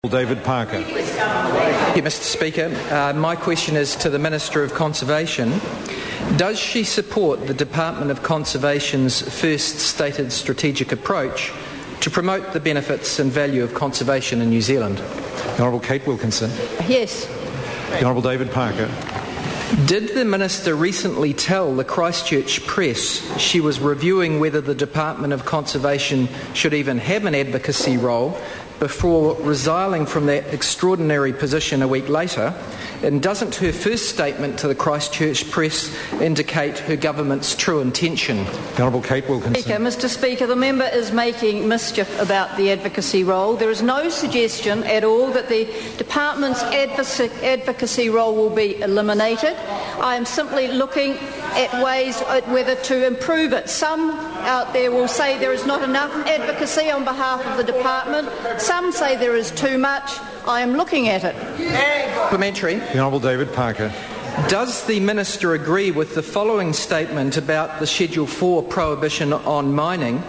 David Parker. Mr. Speaker. My question is to the Minister of Conservation. Does she support the Department of Conservation's first stated strategic approach to promote the benefits and value of conservation in New Zealand? The Honourable Kate Wilkinson. Yes. The Honourable David Parker. Did the Minister recently tell the Christchurch Press she was reviewing whether the Department of Conservation should even have an advocacy role before resigning from that extraordinary position a week later? And doesn't her first statement to the Christchurch Press indicate her government's true intention? The Honourable Kate Wilkinson. Mr. Speaker, the member is making mischief about the advocacy role. There is no suggestion at all that the Department's advocacy role will be eliminated. I am simply looking at ways whether to improve it. Some out there will say there is not enough advocacy on behalf of the Department. Some say there is too much. I am looking at it. Supplementary. The Honourable David Parker. Does the Minister agree with the following statement about the Schedule 4 prohibition on mining?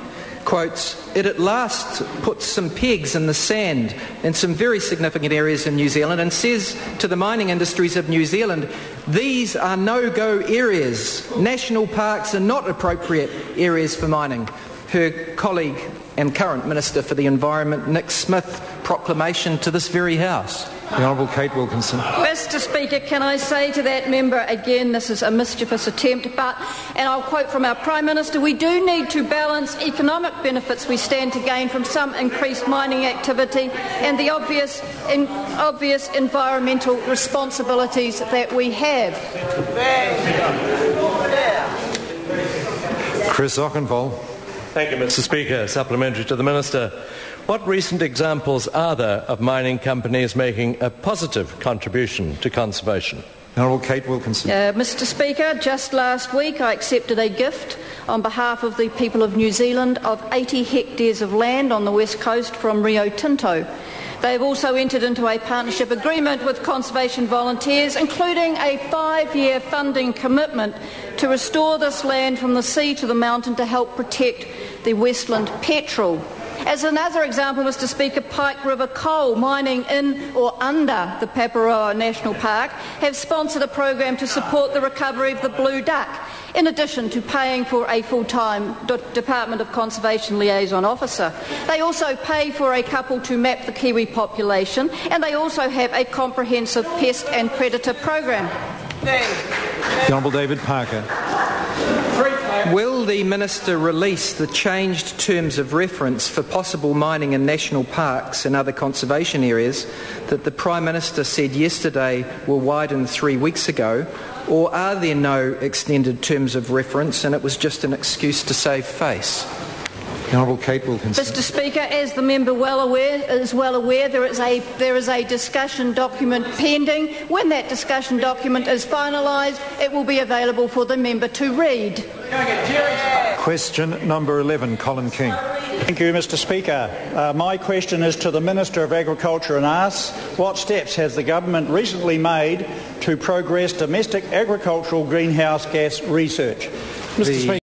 Quotes, "It at last puts some pegs in the sand in some very significant areas in New Zealand and says to the mining industries of New Zealand, these are no-go areas. National parks are not appropriate areas for mining." Her colleague and current Minister for the Environment, Nick Smith, proclamation to this very House. The Honourable Kate Wilkinson. Mr. Speaker, can I say to that member again, this is a mischievous attempt, but, and I'll quote from our Prime Minister, we do need to balance economic benefits we stand to gain from some increased mining activity and the obvious environmental responsibilities that we have. Chris Ockenvoll. Thank you, Mr. Speaker. Supplementary to the Minister. What recent examples are there of mining companies making a positive contribution to conservation? Honourable Kate Wilkinson. Mr. Speaker, just last week I accepted a gift on behalf of the people of New Zealand of 80 hectares of land on the west coast from Rio Tinto. They have also entered into a partnership agreement with conservation volunteers, including a 5-year funding commitment to restore this land from the sea to the mountain to help protect the Westland petrel. As another example, Mr. Speaker, Pike River Coal, mining in or under the Paparoa National Park, have sponsored a program to support the recovery of the blue duck, in addition to paying for a full-time Department of Conservation liaison officer. They also pay for a couple to map the Kiwi population, and they also have a comprehensive pest and predator program. The Honourable David Parker. Will the Minister release the changed terms of reference for possible mining in national parks and other conservation areas that the Prime Minister said yesterday were widened 3 weeks ago, or are there no extended terms of reference and it was just an excuse to save face? The Honourable Kate Wilkinson. Mr. Speaker, as the member is well aware, there is a discussion document pending. When that discussion document is finalised, it will be available for the member to read. Question number 11, Colin King. Thank you, Mr. Speaker. My question is to the Minister of Agriculture and asks, what steps has the government recently made to progress domestic agricultural greenhouse gas research? Mr. Speaker.